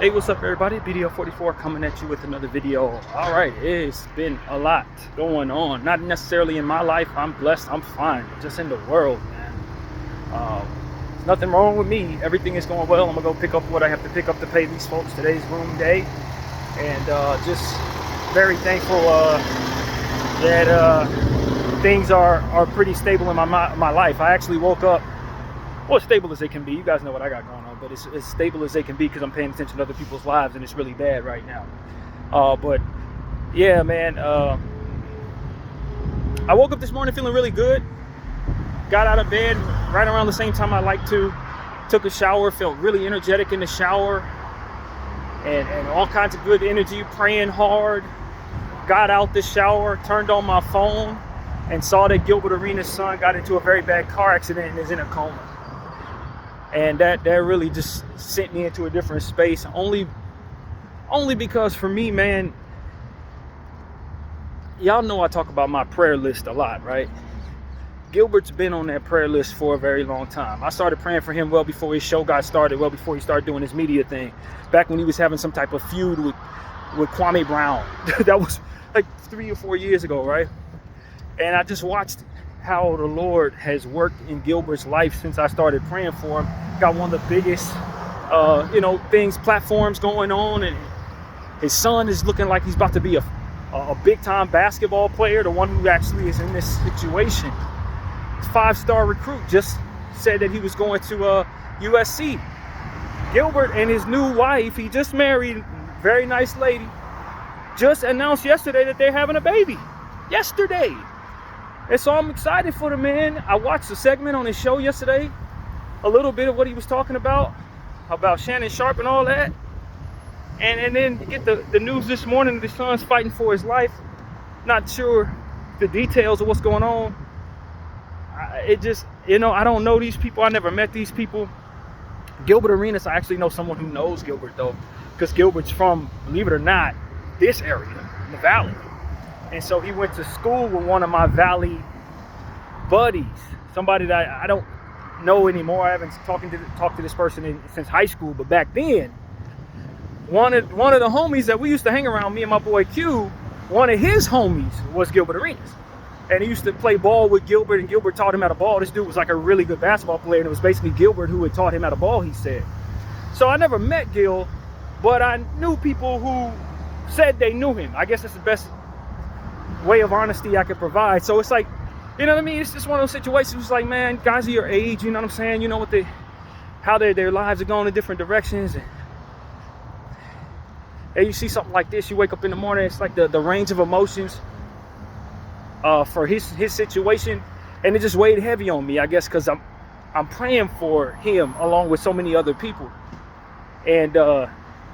Hey, what's up everybody? Bdf coming at you with another video. All right, it's been a lot going on. Not necessarily in my life. I'm blessed. I'm fine. Just in the world, man. Nothing wrong with me. Everything is going well. I'm gonna go pick up what I have to pick up to pay these folks. Today's room day, and just very thankful that things are pretty stable in my life. I actually woke up. Well, as stable as they can be. You guys know what I got going on, but it's as stable as they can be because I'm paying attention to other people's lives, and it's really bad right now. But yeah, man, I woke up this morning feeling really good. Got out of bed right around the same time I like to. Took a shower, felt really energetic in the shower, and all kinds of good energy, praying hard. Got out the shower, turned on my phone, and saw that Gilbert Arenas' son got into a very bad car accident and is in a coma. And that really just sent me into a different space. Only because for me, man, y'all know I talk about my prayer list a lot, right? Gilbert's been on that prayer list for a very long time. I started praying for him well before his show got started, well before he started doing his media thing. Back when he was having some type of feud with Kwame Brown. That was like 3 or 4 years ago, right? And I just watched how the Lord has worked in Gilbert's life since I started praying for him. Got one of the biggest, platforms going on, and his son is looking like he's about to be a big-time basketball player, the one who actually is in this situation. 5-star recruit just said that he was going to USC. Gilbert and his new wife, he just married, very nice lady, just announced yesterday that they're having a baby. Yesterday. And so I'm excited for the man. I watched a segment on his show yesterday, a little bit of what he was talking about Shannon Sharp and all that. And then get the news this morning, the son's fighting for his life. Not sure the details of what's going on. I don't know these people. I never met these people. Gilbert Arenas, I actually know someone who knows Gilbert though, because Gilbert's from, believe it or not, this area, in the Valley. And so he went to school with one of my Valley buddies, somebody that I don't know anymore. I haven't talked to this person since high school, but back then, one of the homies that we used to hang around, me and my boy Q, one of his homies was Gilbert Arenas. And he used to play ball with Gilbert, and Gilbert taught him how to ball. This dude was like a really good basketball player, and it was basically Gilbert who had taught him how to ball, he said. So I never met Gil, but I knew people who said they knew him. I guess that's the best way of honesty I could provide. So it's like, you know what I mean? It's just one of those situations. It's like, man, guys of your age, you know what I'm saying? You know how their lives are going in different directions. And you see something like this, you wake up in the morning, it's like the range of emotions for his situation, and it just weighed heavy on me, I guess, because I'm praying for him along with so many other people. And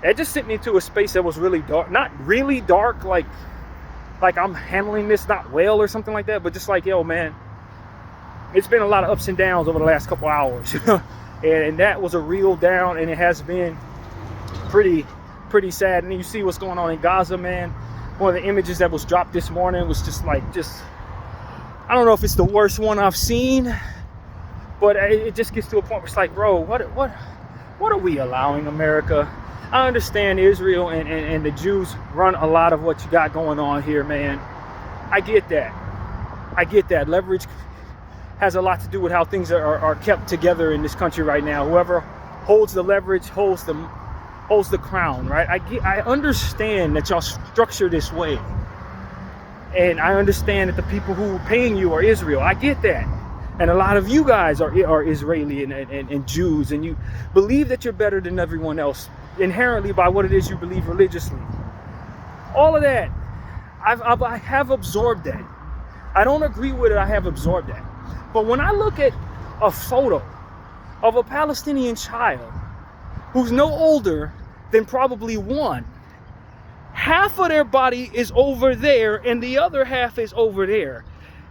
it just sent me into a space that was really dark. Not really dark, like I'm handling this not well or something like that, but just like, yo, man, it's been a lot of ups and downs over the last couple hours. and that was a real down, and it has been pretty sad. And then you see what's going on in Gaza, man. One of the images that was dropped this morning was just I don't know if it's the worst one I've seen, but it just gets to a point where it's like, bro, what are we allowing, America? I understand Israel and the Jews run a lot of what you got going on here, man. I get that. Leverage has a lot to do with how things are kept together in this country right now. Whoever holds the leverage holds the crown, right? I understand that y'all structure this way. And I understand that the people who are paying you are Israel. I get that. And a lot of you guys are Israeli and Jews, and you believe that you're better than everyone else inherently by what it is you believe religiously. All of that, I have absorbed that. I don't agree with it, I have absorbed that. But when I look at a photo of a Palestinian child who's no older than probably 1, half of their body is over there and the other half is over there.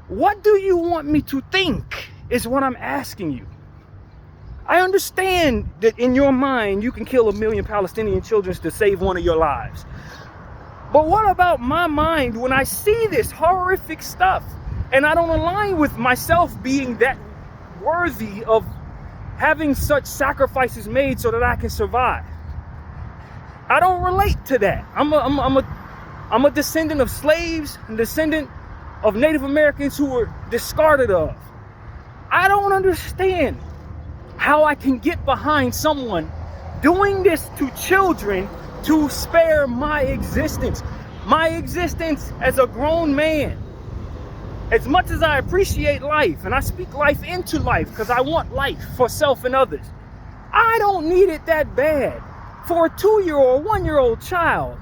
What do you want me to think is what I'm asking you. I understand that in your mind you can kill 1 million Palestinian children to save one of your lives. But what about my mind when I see this horrific stuff and I don't align with myself being that worthy of having such sacrifices made so that I can survive? I don't relate to that. I'm a descendant of slaves, a descendant of Native Americans who were discarded of. I don't understand how I can get behind someone doing this to children to spare my existence as a grown man. As much as I appreciate life, and I speak life into life because I want life for self and others, I don't need it that bad for a 2-year-old, 1-year-old child,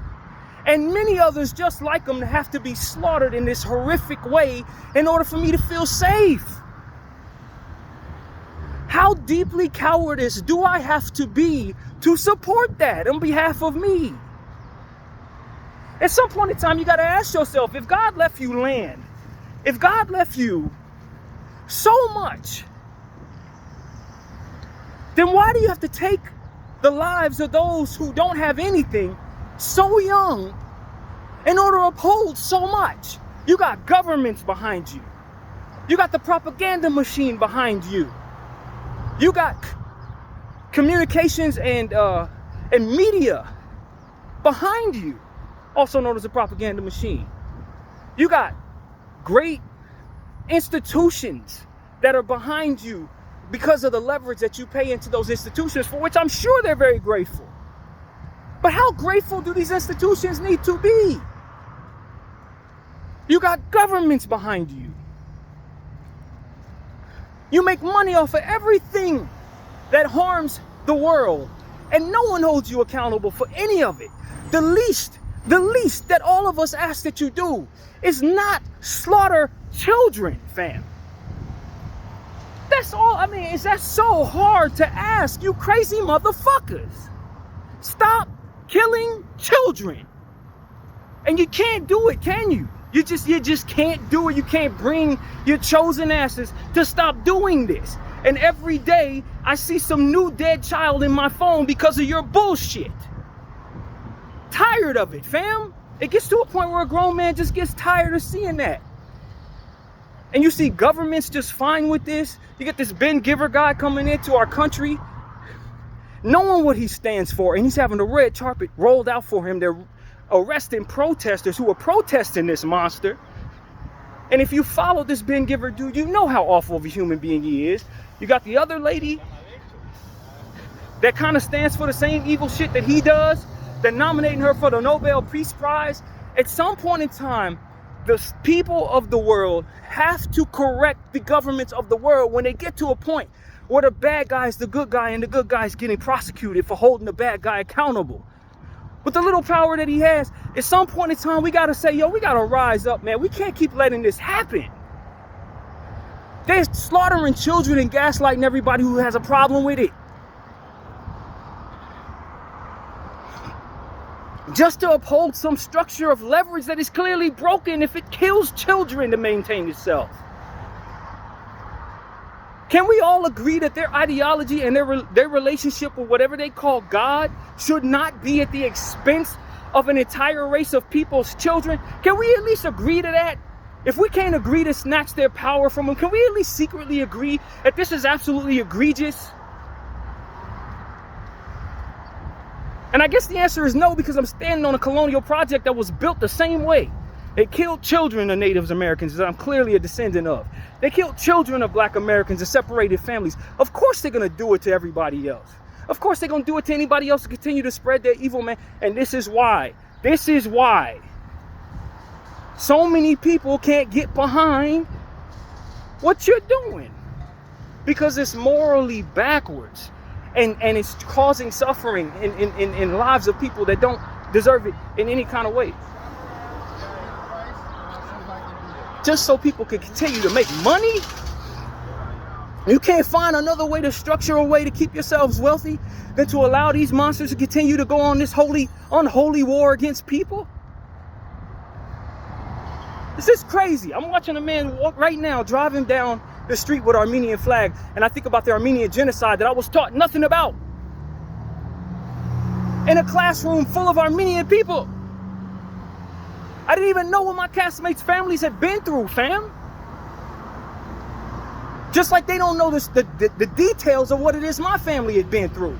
and many others just like them to have to be slaughtered in this horrific way in order for me to feel safe. How deeply cowardice do I have to be to support that on behalf of me? At some point in time, you got to ask yourself, if God left you land, if God left you so much, then why do you have to take the lives of those who don't have anything so young in order to uphold so much? You got governments behind you. You got the propaganda machine behind you. You got communications and media behind you, also known as a propaganda machine. You got great institutions that are behind you because of the leverage that you pay into those institutions, for which I'm sure they're very grateful. But how grateful do these institutions need to be? You got governments behind you. You make money off of everything that harms the world, and no one holds you accountable for any of it. The least that all of us ask that you do is not slaughter children, fam. That's all. I mean, is that so hard to ask? You crazy motherfuckers. Stop killing children. And you can't do it, can you? You just can't do it. You can't bring your chosen asses to stop doing this. And every day I see some new dead child in my phone because of your bullshit. Tired of it, fam. It gets to a point where a grown man just gets tired of seeing that. And you see governments just fine with this. You get this Ben Giver guy coming into our country, knowing what he stands for, and he's having a red carpet rolled out for him. They're arresting protesters who are protesting this monster. And if you follow this Ben Giver dude, you know how awful of a human being he is. You got the other lady that kind of stands for the same evil shit that he does. They're nominating her for the Nobel Peace Prize. At some point in time, the people of the world have to correct the governments of the world when they get to a point where the bad guy is the good guy and the good guy is getting prosecuted for holding the bad guy accountable. With the little power that he has, at some point in time, we got to say, yo, we got to rise up, man. We can't keep letting this happen. They're slaughtering children and gaslighting everybody who has a problem with it. Just to uphold some structure of leverage that is clearly broken if it kills children to maintain itself. Can we all agree that their ideology and their relationship with whatever they call God should not be at the expense of an entire race of people's children? Can we at least agree to that? If we can't agree to snatch their power from them, can we at least secretly agree that this is absolutely egregious? And I guess the answer is no, because I'm standing on a colonial project that was built the same way. It killed children of Native Americans that I'm clearly a descendant of. They killed children of Black Americans and separated families. Of course they're going to do it to everybody else. Of course they're going to do it to anybody else to continue to spread their evil, man. And this is why so many people can't get behind what you're doing. Because it's morally backwards. And it's causing suffering in lives of people that don't deserve it in any kind of way. Just so people can continue to make money? You can't find another way to structure a way to keep yourselves wealthy than to allow these monsters to continue to go on this unholy war against people? This is crazy. I'm watching a man walk right now, driving down the street with Armenian flag, and I think about the Armenian genocide that I was taught nothing about in a classroom full of Armenian people. I didn't even know what my classmates' families had been through, fam. Just like they don't know the details of what it is my family had been through.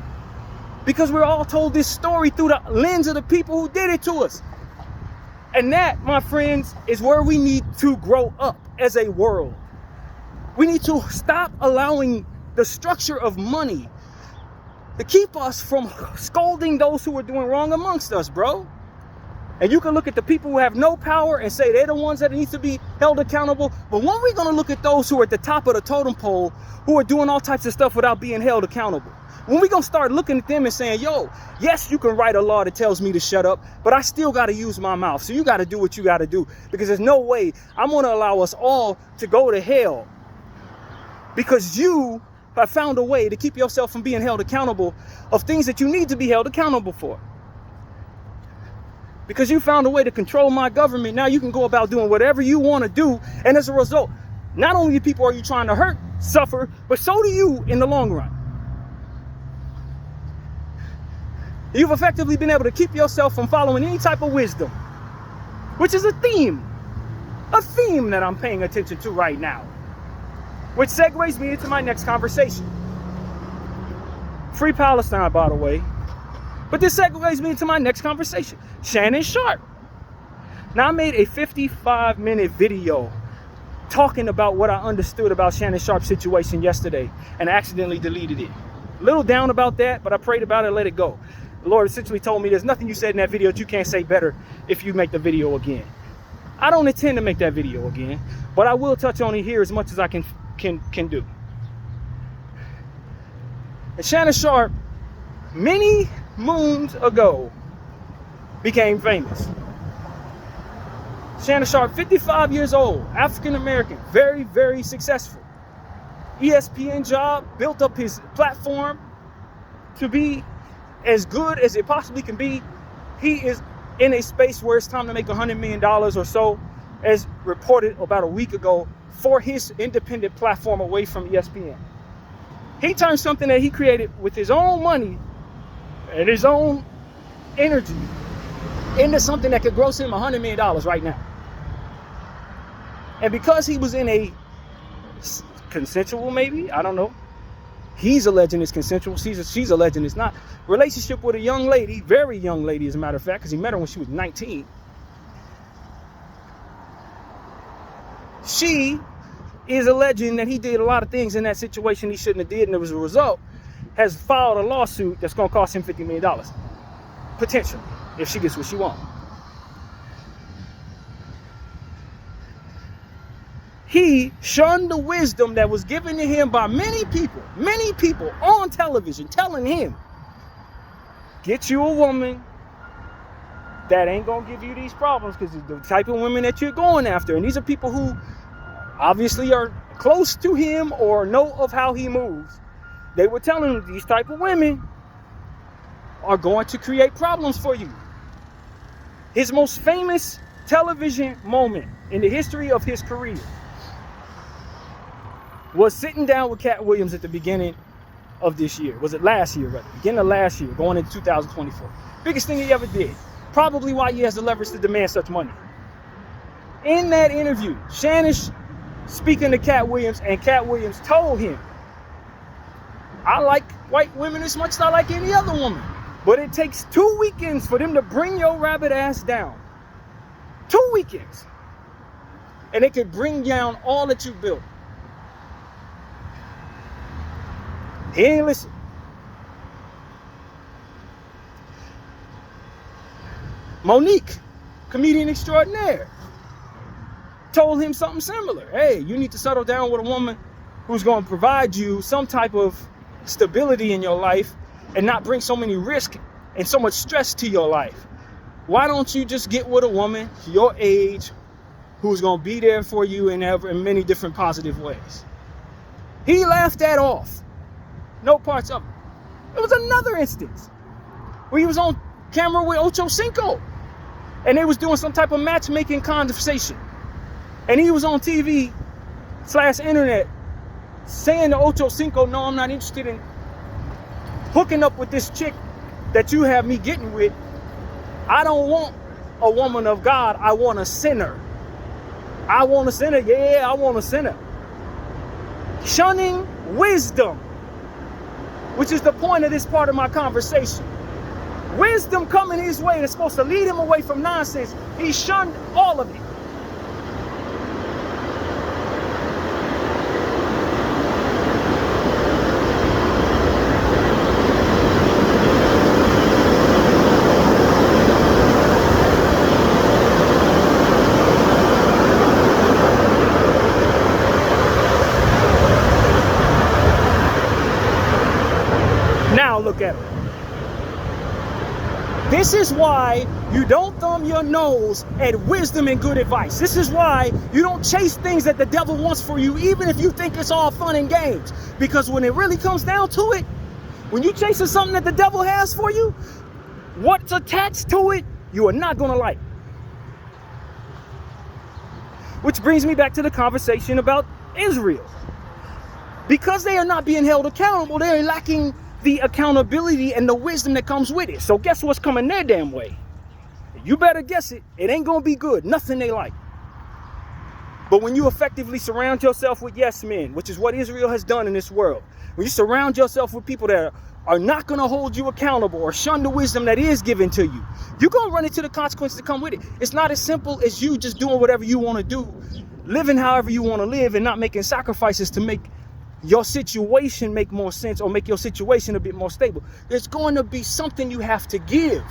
Because we're all told this story through the lens of the people who did it to us. And that, my friends, is where we need to grow up as a world. We need to stop allowing the structure of money to keep us from scolding those who are doing wrong amongst us, bro. And you can look at the people who have no power and say they're the ones that need to be held accountable. But when are we going to look at those who are at the top of the totem pole, who are doing all types of stuff without being held accountable? When we going to start looking at them and saying, yo, yes, you can write a law that tells me to shut up, but I still got to use my mouth. So you got to do what you got to do, because there's no way I'm going to allow us all to go to hell because you have found a way to keep yourself from being held accountable of things that you need to be held accountable for. Because you found a way to control my government, now you can go about doing whatever you want to do. And as a result, not only the people are you trying to hurt suffer, but so do you in the long run. You've effectively been able to keep yourself from following any type of wisdom, which is a theme that I'm paying attention to right now, which segues me into my next conversation. Free Palestine, by the way. But this segues me into my next conversation. Shannon Sharpe. Now, I made a 55-minute video talking about what I understood about Shannon Sharpe's situation yesterday and accidentally deleted it. A little down about that, but I prayed about it and let it go. The Lord essentially told me there's nothing you said in that video that you can't say better if you make the video again. I don't intend to make that video again, but I will touch on it here as much as I can do. And Shannon Sharpe, many moons ago, became famous. Shannon Sharpe, 55 years old, African American, very, very successful. ESPN job, built up his platform to be as good as it possibly can be. He is in a space where it's time to make $100 million or so, as reported about a week ago, for his independent platform away from ESPN. He turned something that he created with his own money and his own energy into something that could gross him $100 million right now. And because he was in a consensual, maybe, I don't know, he's alleging it's consensual, she's alleging it's not, relationship with a young lady, very young lady as a matter of fact, because he met her when she was 19. She is alleging that he did a lot of things in that situation he shouldn't have did, and as a result has filed a lawsuit that's going to cost him $50 million, potentially, if she gets what she wants. He shunned the wisdom that was given to him by many people on television, telling him, get you a woman that ain't gonna give you these problems, because it's the type of women that you're going after. And these are people who obviously are close to him or know of how he moves. They were telling him these type of women are going to create problems for you. His most famous television moment in the history of his career was sitting down with Cat Williams at the beginning of this year. Was it last year, rather? Beginning of last year, going into 2024. Biggest thing he ever did. Probably why he has the leverage to demand such money. In that interview, Shannon speaking to Cat Williams, and Cat Williams told him, I like white women as much as I like any other woman, but it takes 2 weekends for them to bring your rabbit ass down. 2 weekends. And it could bring down all that you built. He ain't listen. Monique, comedian extraordinaire, told him something similar. Hey, you need to settle down with a woman who's going to provide you some type of stability in your life and not bring so many risks and so much stress to your life. Why don't you just get with a woman your age who's going to be there for you in many different positive ways? He laughed that off. No parts of it. It was another instance where he was on camera with Ocho Cinco and they was doing some type of matchmaking conversation. And he was on TV/internet saying to Ocho Cinco, no, I'm not interested in hooking up with this chick that you have me getting with. I don't want a woman of God. I want a sinner. I want a sinner. Yeah, I want a sinner. Shunning wisdom. which is the point of this part of my conversation. Wisdom coming his way that's supposed to lead him away from nonsense. He shunned all of it. Now look at it. This is why you don't thumb your nose at wisdom and good advice. This is why you don't chase things that the devil wants for you, even if you think it's all fun and games. Because when it really comes down to it, when you chasing something that the devil has for you, what's attached to it, you are not going to like. Which brings me back to the conversation about Israel. Because they are not being held accountable, they're lacking the accountability and the wisdom that comes with it. So guess what's coming their damn way? You better guess it. It ain't gonna be good. Nothing they like. But when you effectively surround yourself with yes men, which is what Israel has done in this world, when you surround yourself with people that are not gonna hold you accountable or shun the wisdom that is given to you, you're gonna run into the consequences that come with it. It's not as simple as you just doing whatever you want to do, living however you want to live, and not making sacrifices to make your situation make more sense or make your situation a bit more stable. There's going to be something you have to give.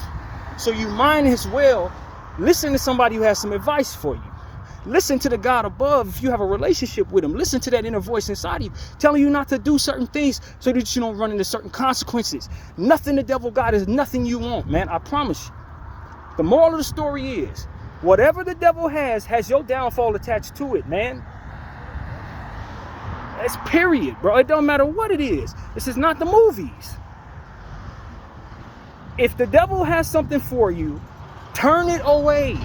So you might as well listen to somebody who has some advice for you. Listen to the God above if you have a relationship with him. Listen to that inner voice inside of you telling you not to do certain things so that you don't run into certain consequences. Nothing the devil got is nothing you want, man. I promise you. The moral of the story is, whatever the devil has your downfall attached to it, man. That's period, bro. It don't matter what it is. This is not the movies. If the devil has something for you, turn it away.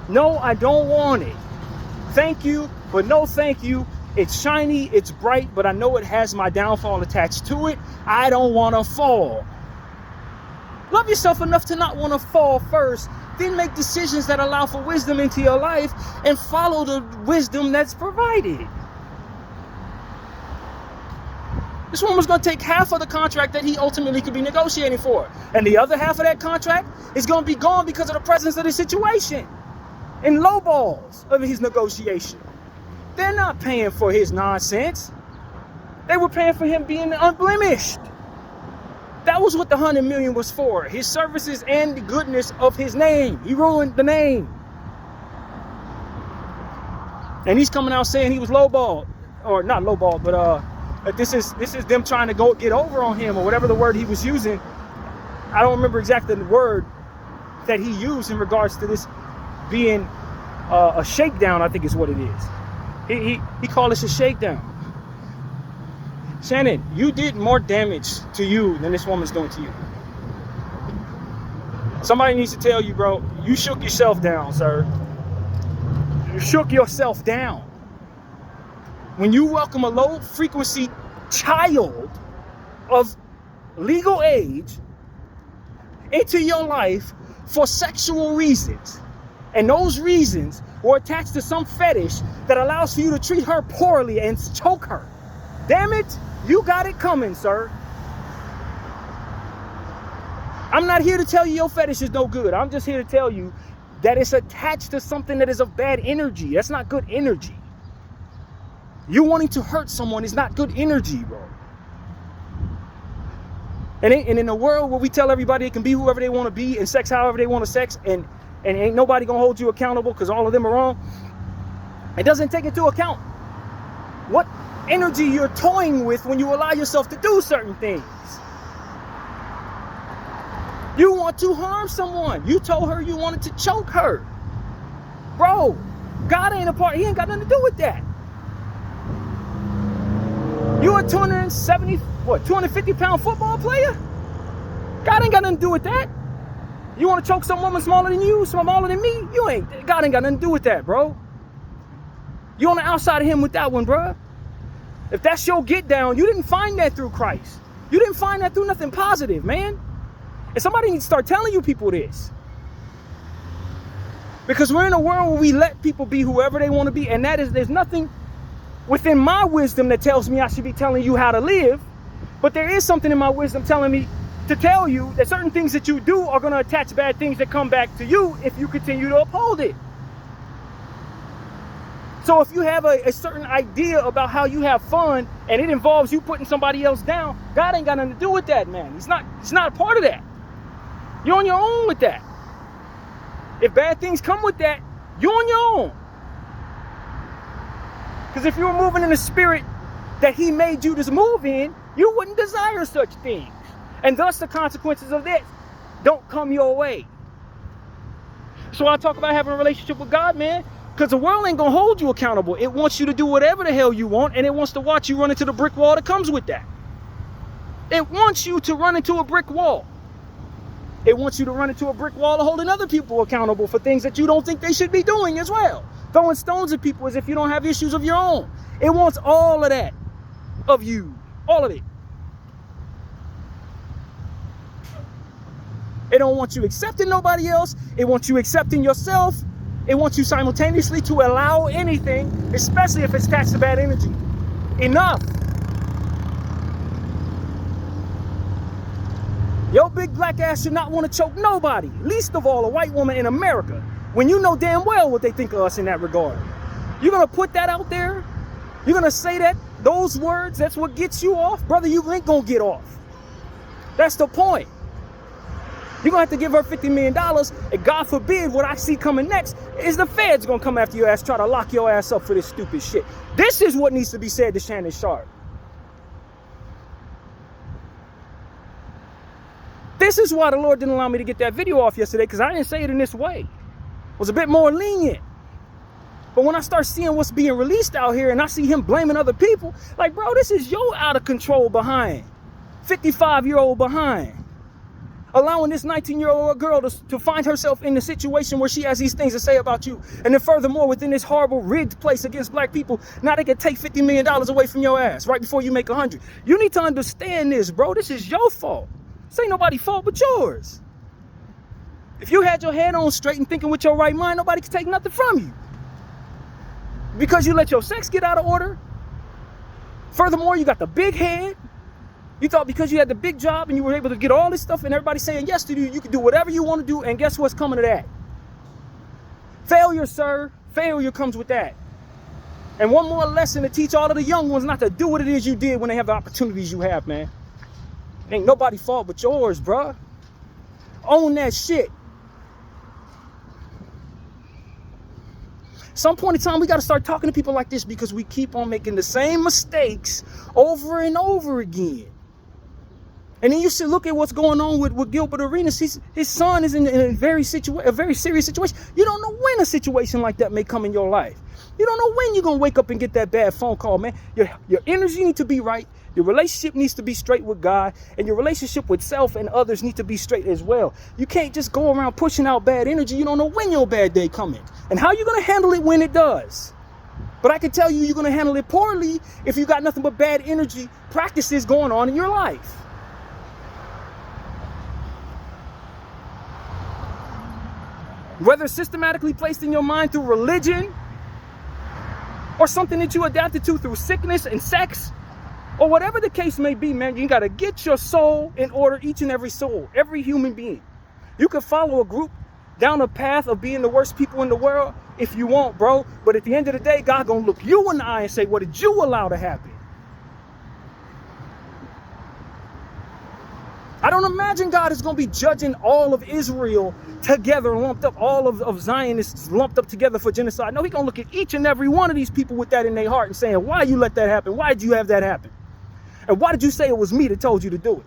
No, I don't want it. Thank you, but no thank you. It's shiny, it's bright, but I know it has my downfall attached to it. I don't want to fall. Love yourself enough to not want to fall first. Then make decisions that allow for wisdom into your life and follow the wisdom that's provided. This woman's going to take half of the contract that he ultimately could be negotiating for. And the other half of that contract is going to be gone because of the presence of the situation and lowballs of his negotiation. They're not paying for his nonsense. They were paying for him being unblemished. That was what the 100 million was for. His services and the goodness of his name. He ruined the name. And he's coming out saying he was lowballed. Or not lowballed, but this is them trying to go get over on him, or whatever the word he was using. I don't remember exactly the word that he used in regards to this being a shakedown, I think is what it is. He called this a shakedown. Shannon, you did more damage to you than this woman's doing to you. Somebody needs to tell you, bro, you shook yourself down, sir. You shook yourself down. When you welcome a low-frequency child of legal age into your life for sexual reasons, and those reasons were attached to some fetish that allows for you to treat her poorly and choke her. Damn it, you got it coming, sir. I'm not here to tell you your fetish is no good. I'm just here to tell you that it's attached to something that is of bad energy. That's not good energy. You wanting to hurt someone is not good energy, bro. And in a world where we tell everybody it can be whoever they want to be and sex however they want to sex, and ain't nobody gonna hold you accountable because all of them are wrong, it doesn't take into account what energy you're toying with when you allow yourself to do certain things. You want to harm someone. You told her you wanted to choke her. Bro, God ain't a part. He ain't got nothing to do with that. You a 250-pound football player? God ain't got nothing to do with that. You want to choke some woman smaller than you, smaller than me? God ain't got nothing to do with that, bro. You on the outside of him with that one, bro. If that's your get down, you didn't find that through Christ. You didn't find that through nothing positive, man. And somebody needs to start telling you people this. Because we're in a world where we let people be whoever they want to be, and there's nothing within my wisdom that tells me I should be telling you how to live. But there is something in my wisdom telling me to tell you that certain things that you do are going to attach bad things that come back to you if you continue to uphold it. So if you have a certain idea about how you have fun and it involves you putting somebody else down, God ain't got nothing to do with that, man. He's not a part of that. You're on your own with that. If bad things come with that, you're on your own. Because if you were moving in the spirit that he made you to move in, you wouldn't desire such things. And thus the consequences of this don't come your way. So I talk about having a relationship with God, man. Because the world ain't going to hold you accountable. It wants you to do whatever the hell you want, and it wants to watch you run into the brick wall that comes with that. It wants you to run into a brick wall. It wants you to run into a brick wall of holding other people accountable for things that you don't think they should be doing as well. Throwing stones at people as if you don't have issues of your own. It wants all of that of you. All of it. It don't want you accepting nobody else. It wants you accepting yourself. It wants you simultaneously to allow anything, especially if it's attached to bad energy. Enough. Your big black ass should not want to choke nobody, least of all a white woman in America, when you know damn well what they think of us in that regard. You're going to put that out there? You're going to say that, those words, that's what gets you off? Brother, you ain't going to get off. That's the point. You're going to have to give her $50 million, and God forbid what I see coming next is the feds going to come after your ass, try to lock your ass up for this stupid shit. This is what needs to be said to Shannon Sharp. This is why the Lord didn't allow me to get that video off yesterday, because I didn't say it in this way. I was a bit more lenient. But when I start seeing what's being released out here and I see him blaming other people, like, bro, this is your out of control behind. 55-year-old behind. Allowing this 19-year-old girl to find herself in the situation where she has these things to say about you. And then furthermore, within this horrible rigged place against black people, now they can take $50 million away from your ass right before you make 100. You need to understand this, bro. This is your fault. This ain't nobody's fault but yours. If you had your head on straight and thinking with your right mind, nobody can take nothing from you. Because you let your sex get out of order. Furthermore, you got the big head. You thought because you had the big job and you were able to get all this stuff and everybody saying yes to you, you can do whatever you want to do, and guess what's coming to that? Failure, sir. Failure comes with that. And one more lesson to teach all of the young ones not to do what it is you did when they have the opportunities you have, man. It ain't nobody's fault but yours, bruh. Own that shit. Some point in time, we got to start talking to people like this because we keep on making the same mistakes over and over again. And then you should look at what's going on with Gilbert Arenas. His son is in a very serious situation. You don't know when a situation like that may come in your life. You don't know when you're going to wake up and get that bad phone call, man. Your energy needs to be right. Your relationship needs to be straight with God. And your relationship with self and others need to be straight as well. You can't just go around pushing out bad energy. You don't know when your bad day coming. And how you're going to handle it when it does. But I can tell you, you're going to handle it poorly if you got nothing but bad energy practices going on in your life. Whether systematically placed in your mind through religion or something that you adapted to through sickness and sex or whatever the case may be, man, you got to get your soul in order, each and every soul, every human being. You can follow a group down a path of being the worst people in the world if you want, bro. But at the end of the day, God going to look you in the eye and say, what did you allow to happen? I don't imagine God is going to be judging all of Israel together, lumped up, all of Zionists lumped up together for genocide. No, he's going to look at each and every one of these people with that in their heart and saying, why you let that happen? Why did you have that happen? And why did you say it was me that told you to do it?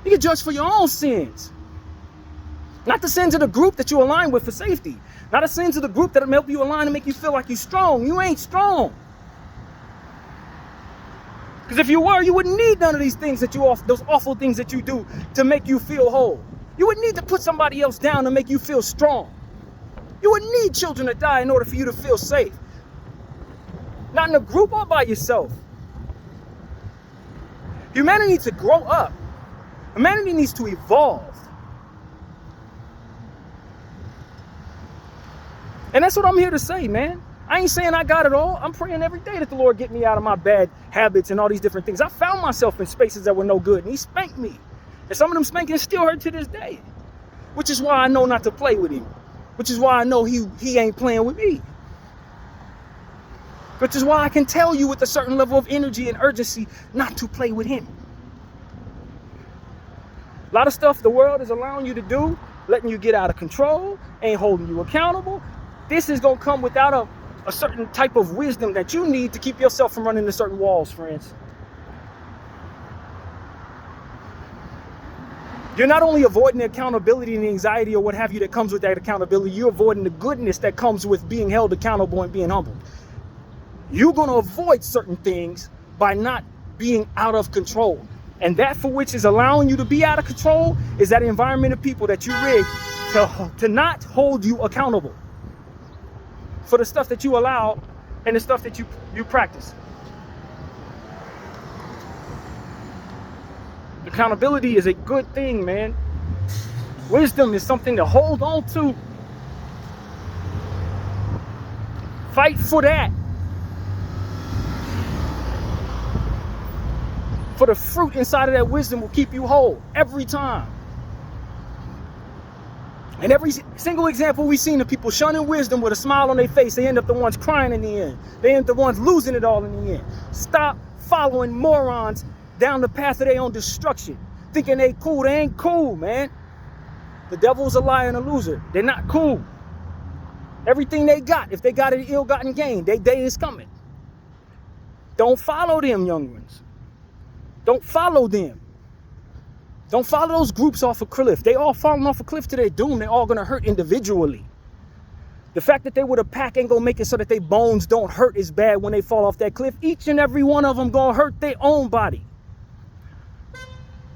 You get judged for your own sins. Not the sins of the group that you align with for safety. Not the sins of the group that'll help you align and make you feel like you're strong. You ain't strong. Because if you were, you wouldn't need none of these things those awful things that you do to make you feel whole. You wouldn't need to put somebody else down to make you feel strong. You wouldn't need children to die in order for you to feel safe. Not in a group or by yourself. Humanity needs to grow up. Humanity needs to evolve. And that's what I'm here to say, man. I ain't saying I got it all. I'm praying every day that the Lord get me out of my bad habits and all these different things. I found myself in spaces that were no good, and he spanked me. And some of them spankings still hurt to this day, which is why I know not to play with him, which is why I know he ain't playing with me, which is why I can tell you with a certain level of energy and urgency not to play with him. A lot of stuff the world is allowing you to do, letting you get out of control, ain't holding you accountable. This is going to come without a certain type of wisdom that you need to keep yourself from running into certain walls, friends. You're not only avoiding the accountability and the anxiety or what have you that comes with that accountability, you're avoiding the goodness that comes with being held accountable and being humbled. You're going to avoid certain things by not being out of control. And that for which is allowing you to be out of control is that environment of people that you rig to not hold you accountable for the stuff that you allow and the stuff that you practice. Accountability is a good thing, man. Wisdom is something to hold on to. Fight for that. For the fruit inside of that wisdom will keep you whole every time. And every single example we've seen of people shunning wisdom with a smile on their face, they end up the ones crying in the end. They end up the ones losing it all in the end. Stop following morons down the path of their own destruction, thinking they cool. They ain't cool, man. The devil's a liar and a loser. They're not cool. Everything they got, if they got an ill-gotten gain, their day is coming. Don't follow them, young ones. Don't follow them. Don't follow those groups off a cliff. They all falling off a cliff to their doom. They're all going to hurt individually. The fact that they with a pack ain't going to make it so that their bones don't hurt as bad when they fall off that cliff. Each and every one of them going to hurt their own body.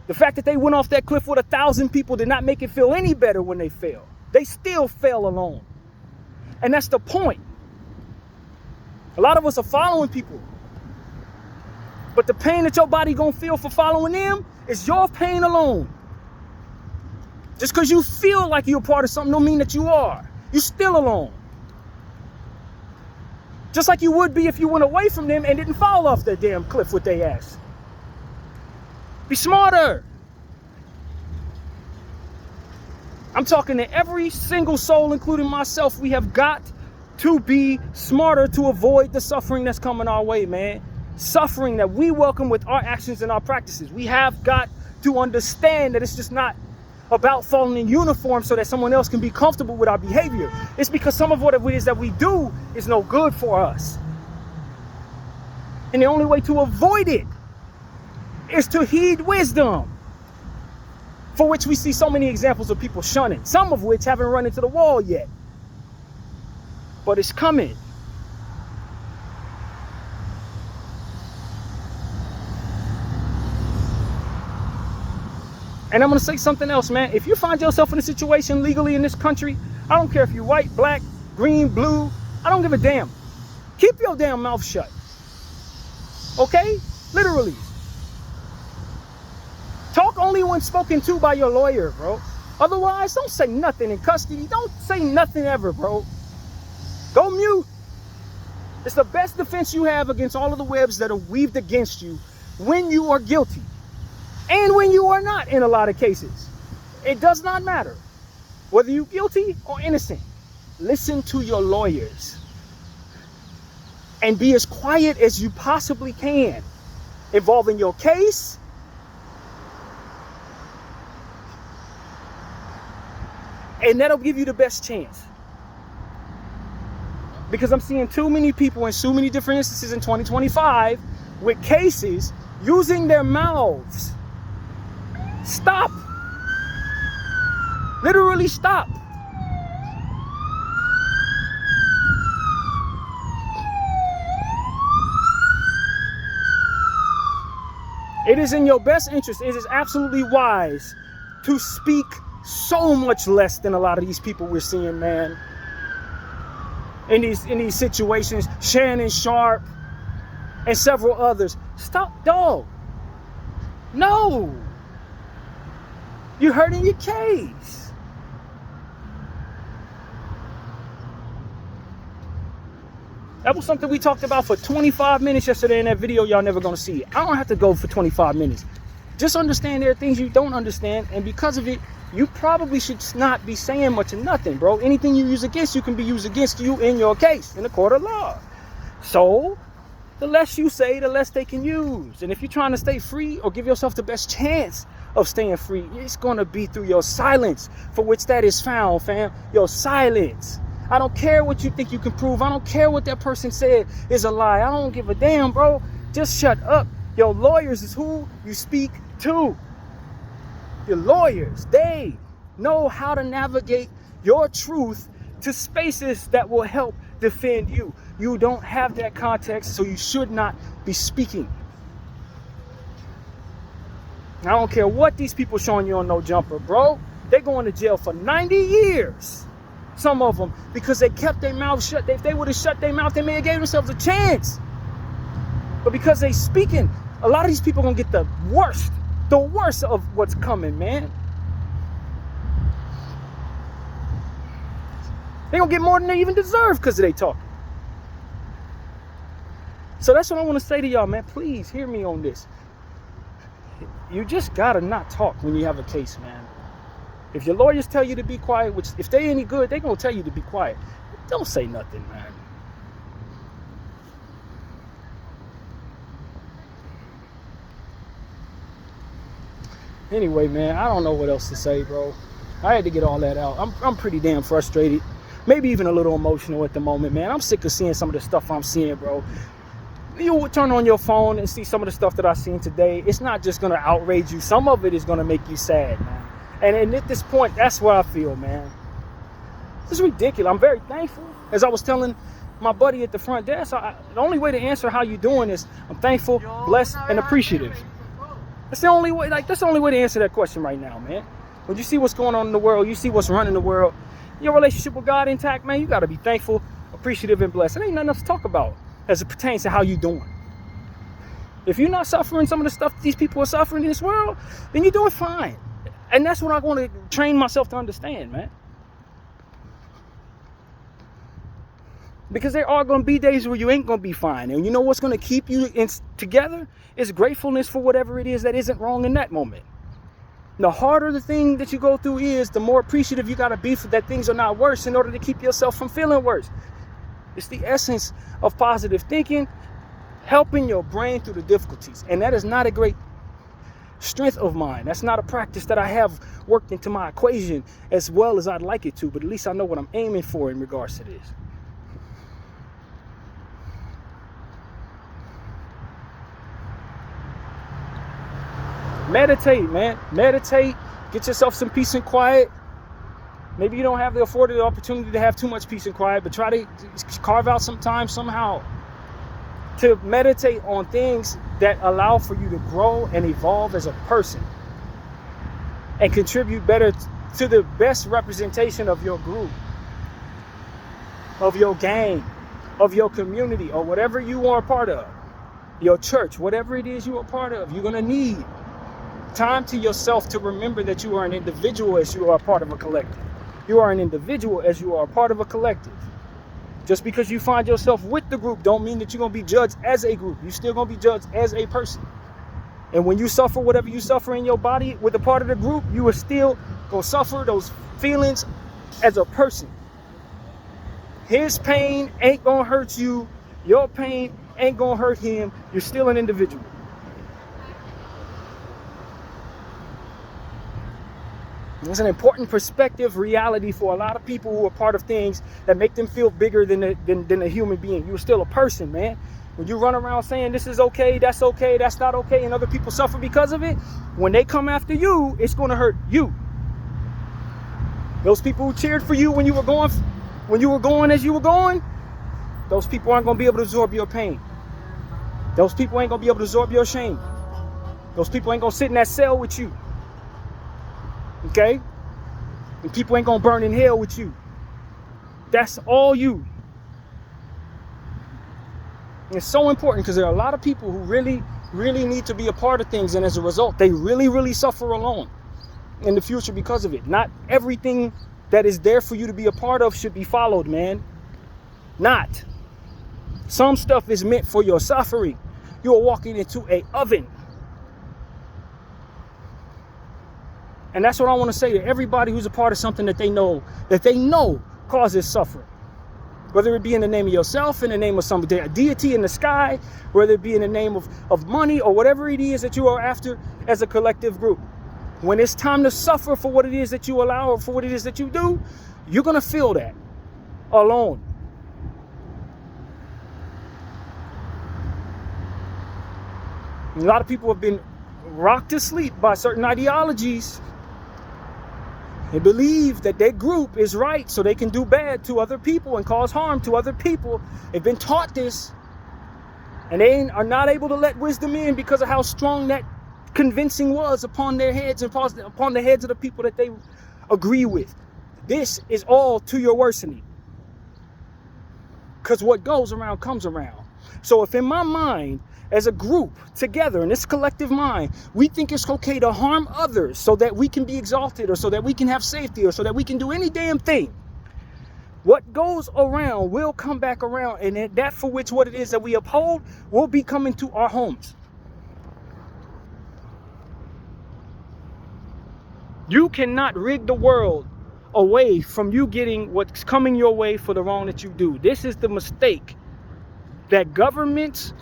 The fact that they went off that cliff with 1,000 people did not make it feel any better when they fell. They still fell alone. And that's the point. A lot of us are following people. But the pain that your body gonna feel for following them is your pain alone. Just because you feel like you're a part of something don't mean that you are. You're still alone. Just like you would be if you went away from them and didn't fall off that damn cliff with their ass. Be smarter. I'm talking to every single soul, including myself. We have got to be smarter to avoid the suffering that's coming our way, man. Suffering that we welcome with our actions and our practices. We have got to understand that it's just not about falling in uniform so that someone else can be comfortable with our behavior. It's because some of what it is that we do is no good for us. And the only way to avoid it is to heed wisdom, for which we see so many examples of people shunning, some of which haven't run into the wall yet. But it's coming. And I'm going to say something else, man. If you find yourself in a situation legally in this country, I don't care if you're white, black, green, blue, I don't give a damn. Keep your damn mouth shut. Okay? Literally. Talk only when spoken to by your lawyer, bro. Otherwise, don't say nothing in custody. Don't say nothing ever, bro. Go mute. It's the best defense you have against all of the webs that are weaved against you when you are guilty. And when you are not, in a lot of cases. It does not matter. Whether you're guilty or innocent. Listen to your lawyers. And be as quiet as you possibly can. Involving your case. And that'll give you the best chance. Because I'm seeing too many people in so many different instances in 2025 with cases using their mouths. Stop. Literally stop. It is in your best interest. It is absolutely wise to speak so much less than a lot of these people we're seeing, man. In these situations, Shannon Sharp and several others. Stop, dog. No. You're hurting your case. That was something we talked about for 25 minutes yesterday in that video. Y'all never gonna see it. I don't have to go for 25 minutes. Just understand there are things you don't understand, and because of it, you probably should not be saying much of nothing, bro. Anything you use against you can be used against you in your case, in the court of law. So, the less you say, the less they can use. And if you're trying to stay free or give yourself the best chance of staying free, it's gonna be through your silence, for which that is found, fam. Your silence. I don't care what you think you can prove. I don't care what that person said is a lie. I don't give a damn, bro. Just shut up. Your lawyers is who you speak to. Your lawyers, they know how to navigate your truth to spaces that will help defend you. You don't have that context, so you should not be speaking. I don't care what these people showing you on No Jumper, bro. They're going to jail for 90 years. Some of them, because they kept their mouth shut. If they would have shut their mouth, they may have gave themselves a chance. But because they speaking, a lot of these people are going to get the worst of what's coming, man. They're going to get more than they even deserve because they talking. So that's what I want to say to y'all, man. Please hear me on this. You just got to not talk when you have a case, man. If your lawyers tell you to be quiet, which if they any good, they're going to tell you to be quiet. Don't say nothing, man. Anyway, man, I don't know what else to say, bro. I had to get all that out. I'm pretty damn frustrated. Maybe even a little emotional at the moment, man. I'm sick of seeing some of the stuff I'm seeing, bro. You turn on your phone and see some of the stuff that I've seen today. It's not just going to outrage you. Some of it is going to make you sad, man. And at this point, that's what I feel, man. This is ridiculous. I'm very thankful. As I was telling my buddy at the front desk, the only way to answer how you doing is I'm thankful, blessed, and appreciative. That's the only way. That's the only way to answer that question right now, man. When you see what's going on in the world, you see what's running the world, your relationship with God intact, man, you got to be thankful, appreciative, and blessed. There ain't nothing else to talk about as it pertains to how you doing. If you're not suffering some of the stuff that these people are suffering in this world, then you're doing fine. And that's what I want to train myself to understand, man. Because there are going to be days where you ain't going to be fine. And you know what's going to keep you together is gratefulness for whatever it is that isn't wrong in that moment. The harder the thing that you go through is, the more appreciative you got to be for that things are not worse in order to keep yourself from feeling worse. It's the essence of positive thinking, helping your brain through the difficulties. And that is not a great strength of mine. That's not a practice that I have worked into my equation as well as I'd like it to, but at least I know what I'm aiming for in regards to this. Meditate, man. Meditate. Get yourself some peace and quiet. Maybe you don't have the afforded opportunity to have too much peace and quiet, but try to carve out some time somehow to meditate on things that allow for you to grow and evolve as a person and contribute better to the best representation of your group, of your gang, of your community, or whatever you are a part of, your church, whatever it is you are a part of. You're going to need time to yourself to remember that you are an individual as you are a part of a collective. You are an individual as you are a part of a collective. Just because you find yourself with the group don't mean that you're going to be judged as a group. You're still going to be judged as a person. And when you suffer whatever you suffer in your body with a part of the group, you are still going to suffer those feelings as a person. His pain ain't going to hurt you. Your pain ain't going to hurt him. You're still an individual. It's an important perspective, reality for a lot of people who are part of things that make them feel bigger than a human being. You're still a person, man. When you run around saying this is okay, that's not okay, and other people suffer because of it, when they come after you, it's going to hurt you. Those people who cheered for you when you were going as you were going, those people aren't going to be able to absorb your pain. Those people ain't going to be able to absorb your shame. Those people ain't going to sit in that cell with you. Okay? And people ain't gonna burn in hell with you. That's all you. And it's so important because there are a lot of people who really, really need to be a part of things, and as a result, they really, really suffer alone in the future because of it. Not everything that is there for you to be a part of should be followed, man. Not. Some stuff is meant for your suffering. You are walking into an oven. And that's what I want to say to everybody who's a part of something that they know causes suffering. Whether it be in the name of yourself, in the name of some deity in the sky, whether it be in the name of money or whatever it is that you are after as a collective group. When it's time to suffer for what it is that you allow or for what it is that you do, you're going to feel that alone. A lot of people have been rocked to sleep by certain ideologies. They believe that their group is right so they can do bad to other people and cause harm to other people. They've been taught this, and they are not able to let wisdom in because of how strong that convincing was upon their heads and upon the heads of the people that they agree with. This is all to your worsening, because what goes around comes around. So if in my mind, as a group together in this collective mind, we think it's okay to harm others so that we can be exalted, or so that we can have safety, or so that we can do any damn thing, what goes around will come back around, and that for which what it is that we uphold will be coming to our homes. You cannot rig the world away from you getting what's coming your way for the wrong that you do. This is the mistake that governments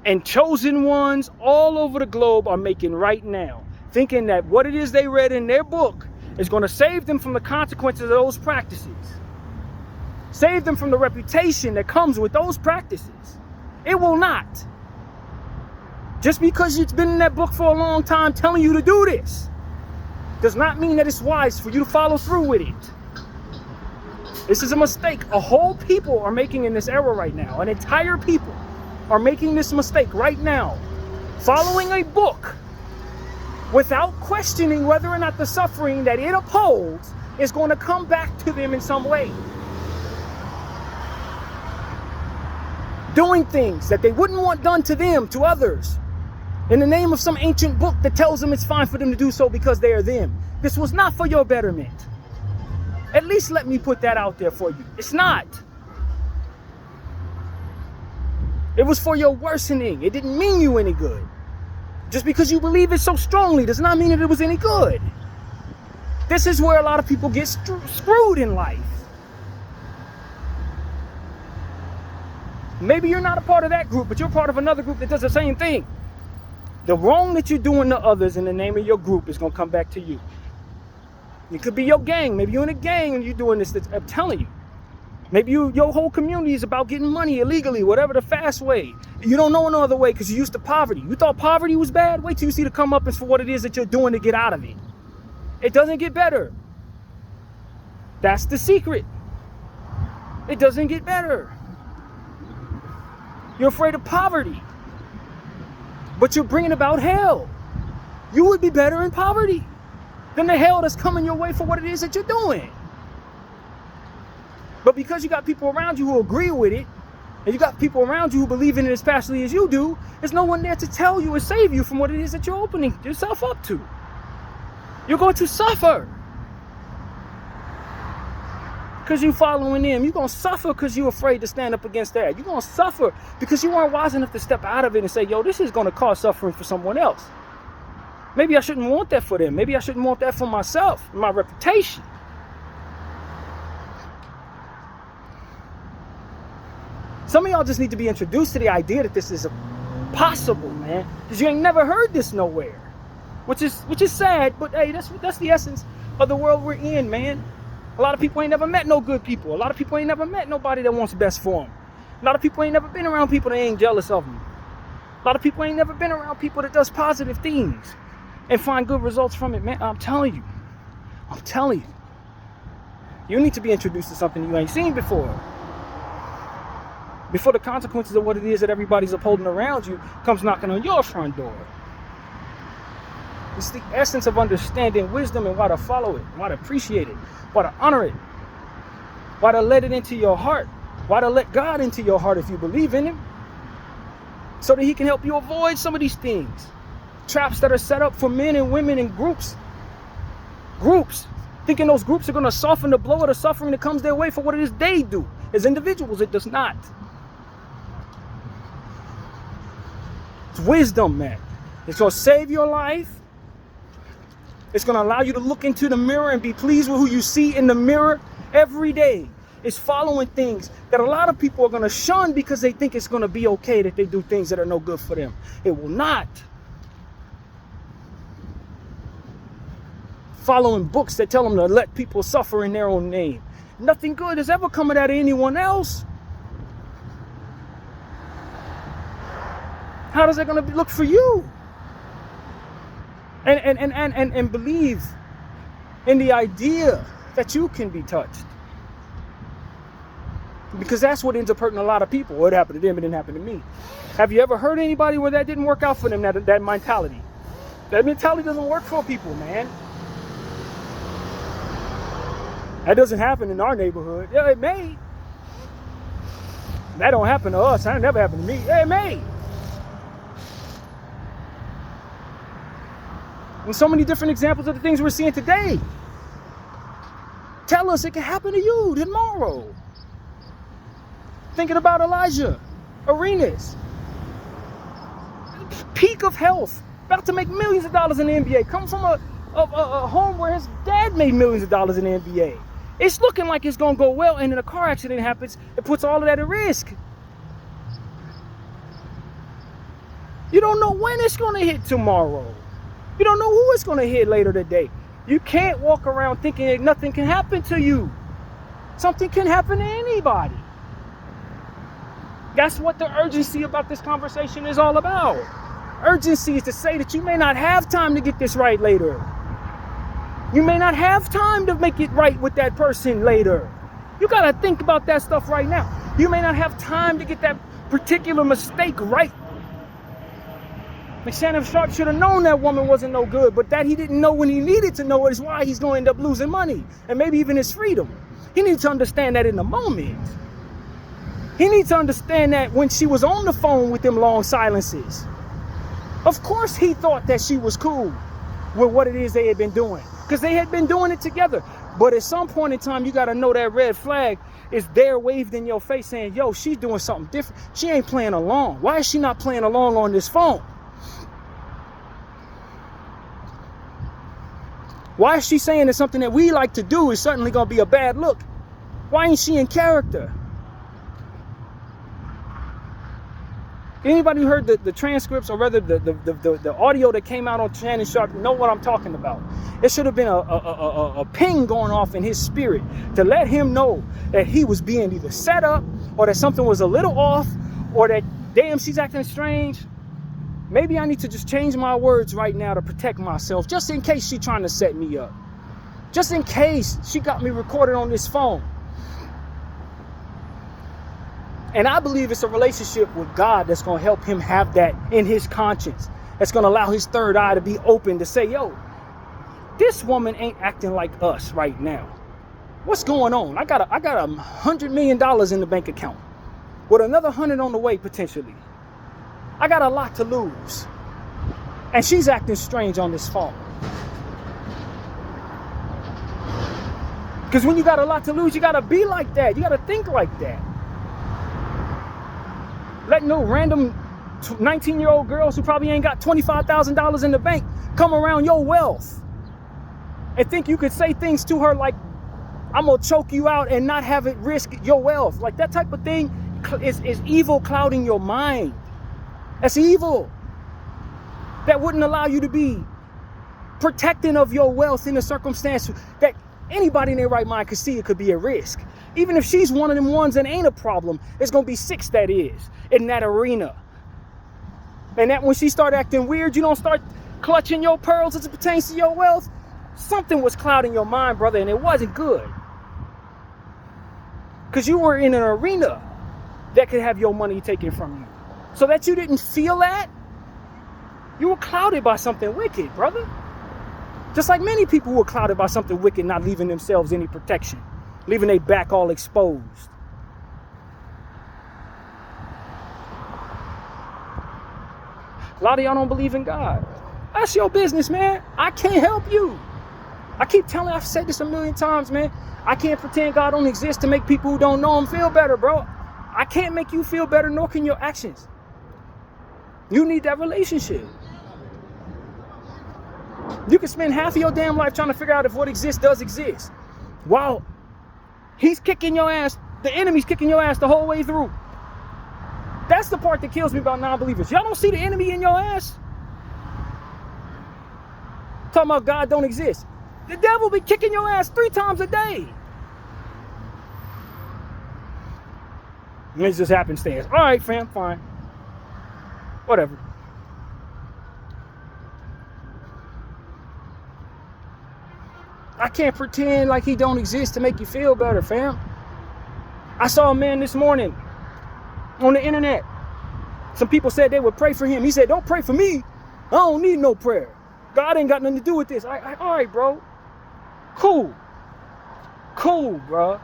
and chosen ones all over the globe are making right now, thinking that what it is they read in their book is going to save them from the consequences of those practices, save them from the reputation that comes with those practices. It will not. Just because it's been in that book for a long time telling you to do this does not mean that it's wise for you to follow through with it. This is a mistake a whole people are making in this era right now. An entire people are making this mistake right now, following a book without questioning whether or not the suffering that it upholds is going to come back to them in some way. Doing things that they wouldn't want done to them, to others, in the name of some ancient book that tells them it's fine for them to do so because they are them. This was not for your betterment. At least let me put that out there for you. It's not. It was for your worsening. It didn't mean you any good. Just because you believe it so strongly does not mean that it was any good. This is where a lot of people get screwed in life. Maybe you're not a part of that group, but you're part of another group that does the same thing. The wrong that you're doing to others in the name of your group is going to come back to you. It could be your gang. Maybe you're in a gang and you're doing this. I'm telling you. Maybe your whole community is about getting money illegally, whatever the fast way. You don't know no other way because you're used to poverty. You thought poverty was bad? Wait till you see the comeuppance for what it is that you're doing to get out of it. It doesn't get better. That's the secret. It doesn't get better. You're afraid of poverty, but you're bringing about hell. You would be better in poverty than the hell that's coming your way for what it is that you're doing. But because you got people around you who agree with it, and you got people around you who believe in it as passionately as you do, there's no one there to tell you or save you from what it is that you're opening yourself up to. You're going to suffer because you're following them. You're going to suffer because you're afraid to stand up against that. You're going to suffer because you weren't wise enough to step out of it and say, yo, this is going to cause suffering for someone else. Maybe I shouldn't want that for them. Maybe I shouldn't want that for myself, my reputation. Some of y'all just need to be introduced to the idea that this is possible, man. Because you ain't never heard this nowhere. Which is sad, but hey, that's the essence of the world we're in, man. A lot of people ain't never met no good people. A lot of people ain't never met nobody that wants best for them. A lot of people ain't never been around people that ain't jealous of them. A lot of people ain't never been around people that does positive things and find good results from it, man. I'm telling you. You need to be introduced to something you ain't seen before the consequences of what it is that everybody's upholding around you comes knocking on your front door. It's the essence of understanding wisdom and why to follow it, why to appreciate it, why to honor it, why to let it into your heart, why to let God into your heart if you believe in Him, so that He can help you avoid some of these things. Traps that are set up for men and women in groups, thinking those groups are going to soften the blow of the suffering that comes their way for what it is they do. As individuals, it does not. It's wisdom, man. It's going to save your life. It's going to allow you to look into the mirror and be pleased with who you see in the mirror every day. It's following things that a lot of people are going to shun because they think it's going to be okay that they do things that are no good for them. It will not. Following books that tell them to let people suffer in their own name. Nothing good is ever coming out of anyone else. How is that going to look for you? And believe in the idea that you can be touched. Because that's what ends up hurting a lot of people. What happened to them, it didn't happen to me. Have you ever heard anybody where that didn't work out for them, that mentality? That mentality doesn't work for people, man. That doesn't happen in our neighborhood. Yeah, it may. That don't happen to us. That never happened to me. Yeah, it may. And so many different examples of the things we're seeing today tell us it can happen to you tomorrow. Thinking about Elijah Arenas, peak of health, about to make millions of dollars in the NBA, come from a home where his dad made millions of dollars in the NBA. It's looking like it's going to go well, and then a car accident happens. It puts all of that at risk. You don't know when it's going to hit tomorrow. You don't know who it's going to hit later today. You can't walk around thinking that nothing can happen to you. Something can happen to anybody. That's what the urgency about this conversation is all about. Urgency is to say that you may not have time to get this right later. You may not have time to make it right with that person later. You got to think about that stuff right now. You may not have time to get that particular mistake right. Shannon Sharp should have known that woman wasn't no good, but that he didn't know when he needed to know it is why he's going to end up losing money and maybe even his freedom. He needs to understand that in the moment. He needs to understand that when she was on the phone with them long silences. Of course he thought that she was cool with what it is they had been doing, because they had been doing it together. But at some point in time, you got to know that red flag is there waved in your face saying, yo, she's doing something different. She ain't playing along. Why is she not playing along on this phone? Why is she saying that something that we like to do is certainly going to be a bad look? Why ain't she in character? Anybody who heard the transcripts, or rather the audio that came out on Shannon Sharp, know what I'm talking about. It should have been a ping going off in his spirit to let him know that he was being either set up, or that something was a little off, or that, damn, she's acting strange. Maybe I need to just change my words right now to protect myself, just in case she's trying to set me up. Just in case she got me recorded on this phone. And I believe it's a relationship with God that's going to help him have that in his conscience. That's going to allow his third eye to be open to say, yo, this woman ain't acting like us right now. What's going on? I got $100 million in the bank account with another 100 on the way potentially. I got a lot to lose. And she's acting strange on this phone. Because when you got a lot to lose, you got to be like that. You got to think like that. Let no random 19-year-old girls who probably ain't got $25,000 in the bank come around your wealth and think you could say things to her like, I'm going to choke you out and not have it risk your wealth. Like that type of thing is evil clouding your mind. That's evil. That wouldn't allow you to be protecting of your wealth in a circumstance that anybody in their right mind could see it could be a risk. Even if she's one of them ones that ain't a problem, it's going to be 6 that is in that arena. And that when she start acting weird, you don't start clutching your pearls as it pertains to your wealth. Something was clouding your mind, brother, and it wasn't good. Because you were in an arena that could have your money taken from you. So that you didn't feel that, you were clouded by something wicked, brother. Just like many people were clouded by something wicked, not leaving themselves any protection, leaving their back all exposed. A lot of y'all don't believe in God. That's your business, man. I can't help you. I've said this a million times, man. I can't pretend God don't exist to make people who don't know him feel better, bro. I can't make you feel better, nor can your actions. You need that relationship. You can spend half of your damn life trying to figure out if what exists does exist, while he's kicking your ass, the enemy's kicking your ass the whole way through. That's the part that kills me about non-believers. Y'all don't see the enemy in your ass? Talking about God don't exist. The devil be kicking your ass 3 times a day. And it's just happenstance. All right, fam, fine. Whatever. I can't pretend like he don't exist to make you feel better, fam. I saw a man this morning on the internet. Some people said they would pray for him. He said, don't pray for me. I don't need no prayer. God ain't got nothing to do with this. All right, bro. Cool, bro.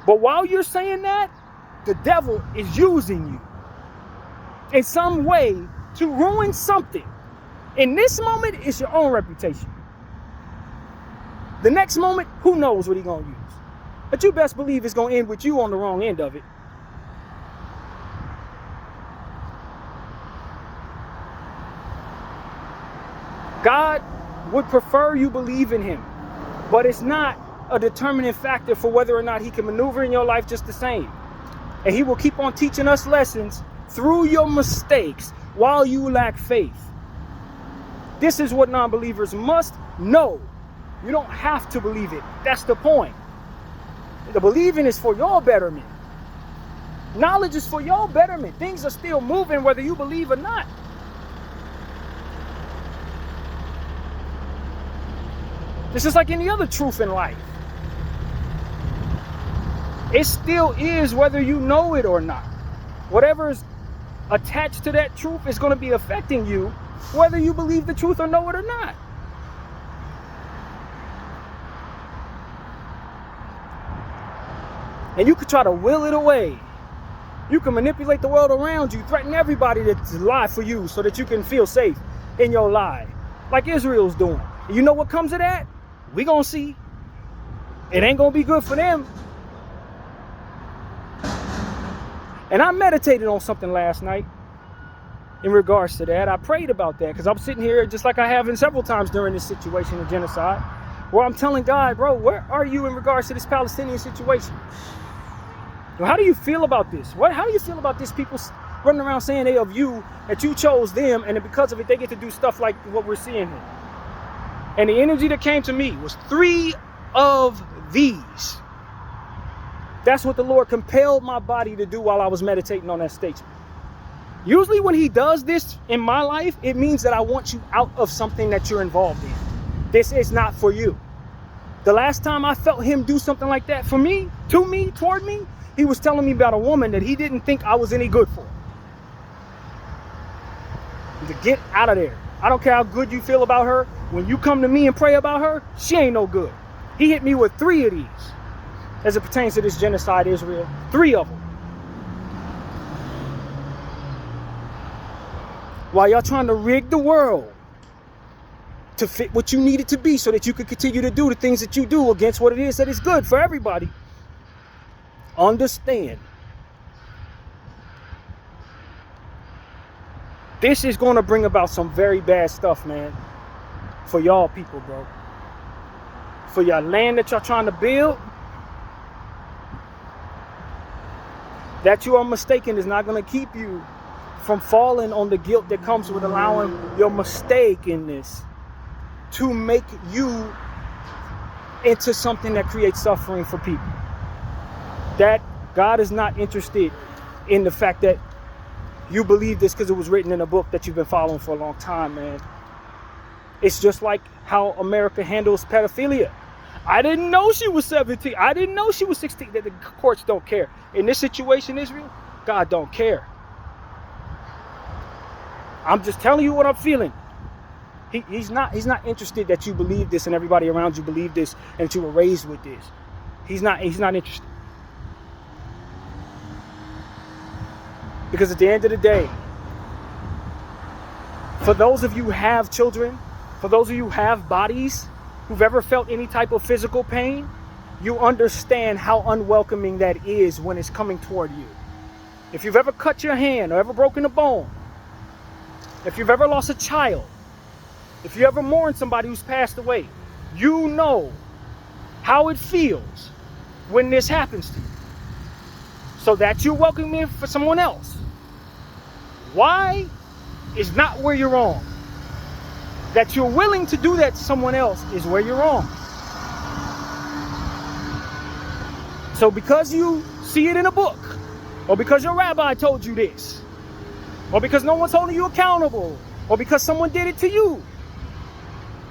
But while you're saying that, the devil is using you in some way to ruin something. In this moment, it's your own reputation. The next moment, who knows what he's going to use. But you best believe it's going to end with you on the wrong end of it. God would prefer you believe in him, but it's not a determining factor for whether or not he can maneuver in your life just the same. And he will keep on teaching us lessons through your mistakes while you lack faith. This is what non-believers must know. You don't have to believe it. That's the point. The believing is for your betterment. Knowledge is for your betterment. Things are still moving whether you believe or not. It's just like any other truth in life. It still is whether you know it or not. Whatever is attached to that truth is going to be affecting you whether you believe the truth or know it or not. And you could try to will it away. You can manipulate the world around you, threaten everybody to lie for you so that you can feel safe in your lie, like Israel's doing. And you know what comes of that? We gonna see. It ain't gonna be good for them. And I meditated on something last night in regards to that. I prayed about that because I'm sitting here just like I have in several times during this situation of genocide, where I'm telling God, bro, where are you in regards to this Palestinian situation? Well, how do you feel about this? How do you feel about this people running around saying they of you, that you chose them, and because of it, they get to do stuff like what we're seeing here? And the energy that came to me was 3 of these. That's what the Lord compelled my body to do while I was meditating on that statement. Usually when he does this in my life, it means that I want you out of something that you're involved in. This is not for you. The last time I felt him do something like that for me, to me, toward me, he was telling me about a woman that he didn't think I was any good for. To get out of there. I don't care how good you feel about her. When you come to me and pray about her, she ain't no good. He hit me with 3 of these as it pertains to this genocide, Israel. 3 of them. While y'all trying to rig the world to fit what you need it to be so that you can continue to do the things that you do against what it is that is good for everybody. Understand. This is going to bring about some very bad stuff, man. For y'all people, bro. For your land that y'all trying to build. That you are mistaken is not going to keep you from falling on the guilt that comes with allowing your mistake in this to make you into something that creates suffering for people. That God is not interested in the fact that you believe this because it was written in a book that you've been following for a long time, man. It's just like how America handles pedophilia. I didn't know she was 17. I didn't know she was 16. The courts don't care. In this situation, Israel, God don't care. I'm just telling you what I'm feeling. He's not interested that you believe this and everybody around you believe this and that you were raised with this. He's not interested. Because at the end of the day, for those of you who have children, for those of you who have bodies, who've ever felt any type of physical pain, you understand how unwelcoming that is when it's coming toward you. If you've ever cut your hand or ever broken a bone, if you've ever lost a child, if you ever mourn somebody who's passed away, you know how it feels when this happens to you. So that you're welcoming it for someone else. Why is not where you're wrong. That you're willing to do that to someone else is where you're wrong. So because you see it in a book, or because your rabbi told you this, or because no one's holding you accountable, or because someone did it to you,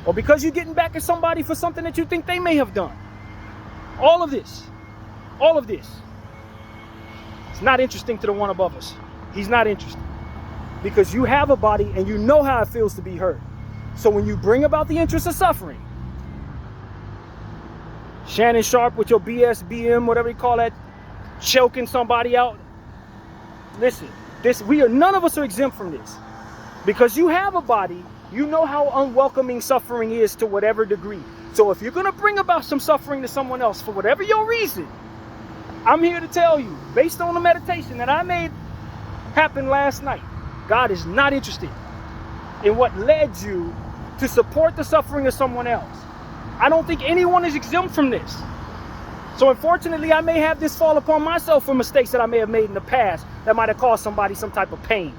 or because you're getting back at somebody for something that you think they may have done, all of this, it's not interesting to the one above us. He's not interested. Because you have a body and you know how it feels to be hurt. So when you bring about the interest of suffering, Shannon Sharp with your BS, BM, whatever you call that, choking somebody out. Listen, none of us are exempt from this. Because you have a body, you know how unwelcoming suffering is to whatever degree. So if you're going to bring about some suffering to someone else for whatever your reason, I'm here to tell you, based on the meditation that I made happen last night, God is not interested in what led you to support the suffering of someone else. I don't think anyone is exempt from this. So unfortunately, I may have this fall upon myself for mistakes that I may have made in the past that might have caused somebody some type of pain.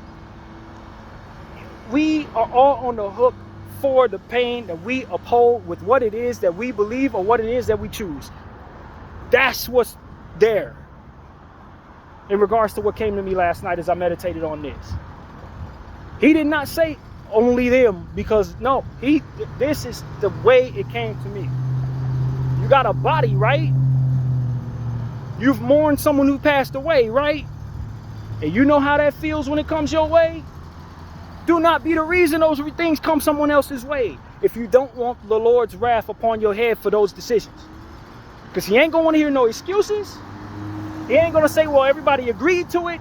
We are all on the hook for the pain that we uphold with what it is that we believe or what it is that we choose. That's what's there in regards to what came to me last night as I meditated on this. He did not say only them, because no, this is the way it came to me. You got a body, right? You've mourned someone who passed away, right? And you know how that feels when it comes your way. Do not be the reason those things come someone else's way if you don't want the Lord's wrath upon your head for those decisions. Because he ain't going to want to hear no excuses. He ain't going to say, well, everybody agreed to it.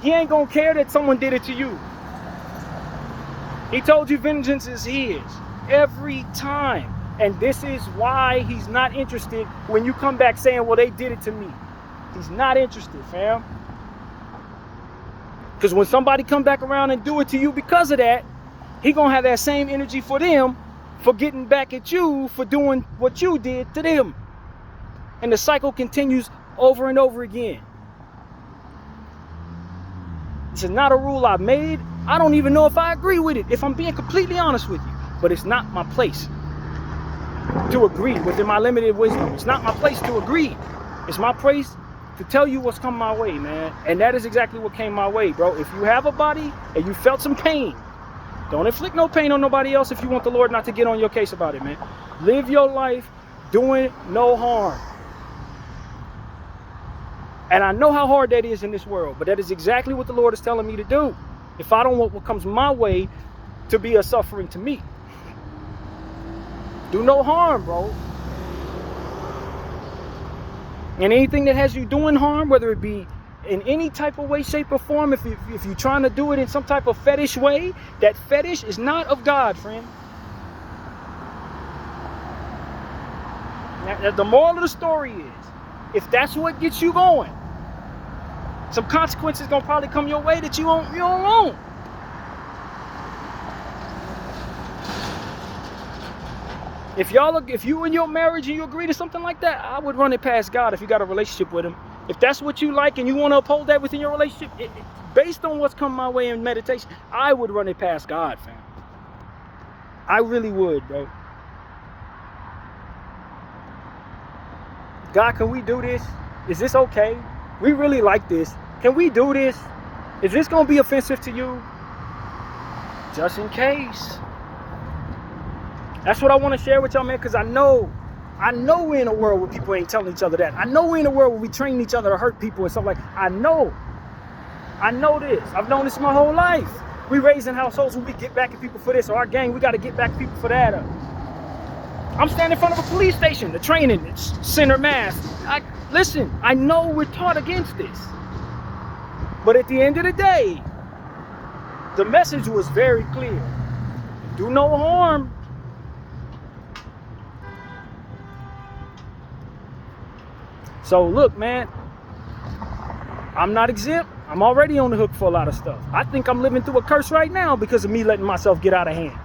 He ain't going to care that someone did it to you. He told you vengeance is his every time. And this is why he's not interested when you come back saying, well, they did it to me. He's not interested, fam. Because when somebody come back around and do it to you because of that, he going to have that same energy for them, for getting back at you for doing what you did to them. And the cycle continues over and over again. This is not a rule I've made. I don't even know if I agree with it, if I'm being completely honest with you. But it's not my place to agree within my limited wisdom. It's not my place to agree. It's my place to tell you what's come my way, man. And that is exactly what came my way, bro. If you have a body and you felt some pain, don't inflict no pain on nobody else if you want the Lord not to get on your case about it, man. Live your life doing no harm. And I know how hard that is in this world, but that is exactly what the Lord is telling me to do. If I don't want what comes my way to be a suffering to me. Do no harm, bro. And anything that has you doing harm, whether it be in any type of way, shape, or form, if you're trying to do it in some type of fetish way, that fetish is not of God, friend. Now, the moral of the story is, if that's what gets you going, some consequences gonna probably come your way that you don't want. If you in your marriage and you agree to something like that, I would run it past God if you got a relationship with him. If that's what you like and you want to uphold that within your relationship, based on what's come my way in meditation, I would run it past God, fam. I really would, bro. God, can we do this? Is this okay? We really like this. Can we do this? Is this going to be offensive to you? Just in case. That's what I want to share with y'all, man, because I know we're in a world where people ain't telling each other that. I know we're in a world where we train each other to hurt people and stuff like that. I know this. I've known this my whole life. We raised in households where we get back at people for this, or our gang, we got to get back at people for that. I'm standing in front of a police station, the training center mass. Listen, I know we're taught against this. But at the end of the day, the message was very clear. Do no harm. So look, man, I'm not exempt. I'm already on the hook for a lot of stuff. I think I'm living through a curse right now because of me letting myself get out of hand.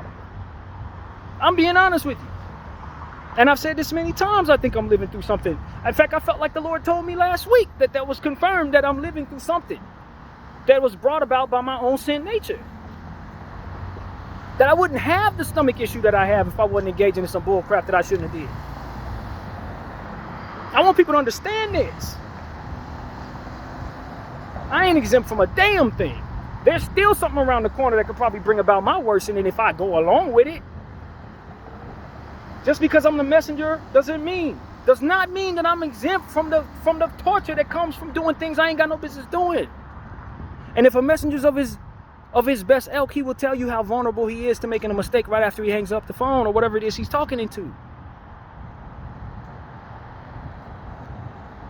I'm being honest with you. And I've said this many times, I think I'm living through something. In fact, I felt like the Lord told me last week that was confirmed that I'm living through something that was brought about by my own sin nature. That I wouldn't have the stomach issue that I have if I wasn't engaging in some bull crap that I shouldn't have did. I want people to understand this. I ain't exempt from a damn thing. There's still something around the corner that could probably bring about my worsening if I go along with it. Just because I'm the messenger does not mean that I'm exempt from the torture that comes from doing things I ain't got no business doing. And if a messenger's of his best ilk, he will tell you how vulnerable he is to making a mistake right after he hangs up the phone or whatever it is he's talking into.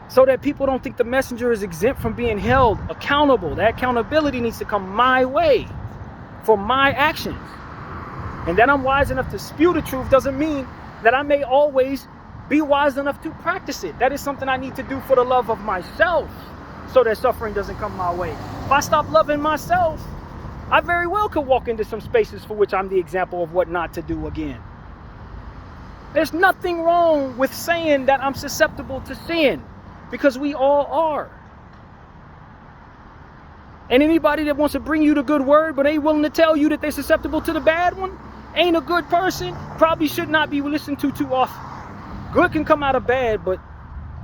So that people don't think the messenger is exempt from being held accountable. That accountability needs to come my way for my actions. And that I'm wise enough to spew the truth doesn't mean that I may always be wise enough to practice it. That is something I need to do for the love of myself so that suffering doesn't come my way. If I stop loving myself, I very well could walk into some spaces for which I'm the example of what not to do again. There's nothing wrong with saying that I'm susceptible to sin, because we all are. And anybody that wants to bring you the good word but ain't willing to tell you that they're susceptible to the bad one ain't a good person, probably should not be listened to too often. Good can come out of bad, but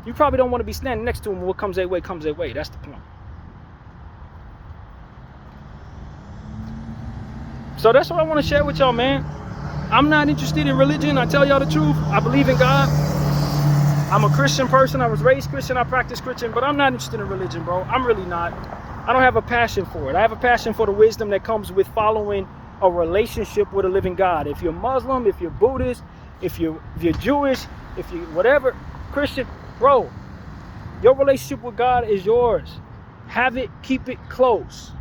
you probably don't want to be standing next to them. What comes their way comes their way. That's the point. So that's what I want to share with y'all, man. I'm not interested in religion. I tell y'all the truth. I believe in God. I'm a Christian person. I was raised Christian. I practice Christian, but I'm not interested in religion, bro. I'm really not. I don't have a passion for it. I have a passion for the wisdom that comes with following a relationship with a living God. If you're Muslim, if you're Buddhist, if you're Jewish, if you whatever, Christian, bro, your relationship with God is yours. Have it, keep it close.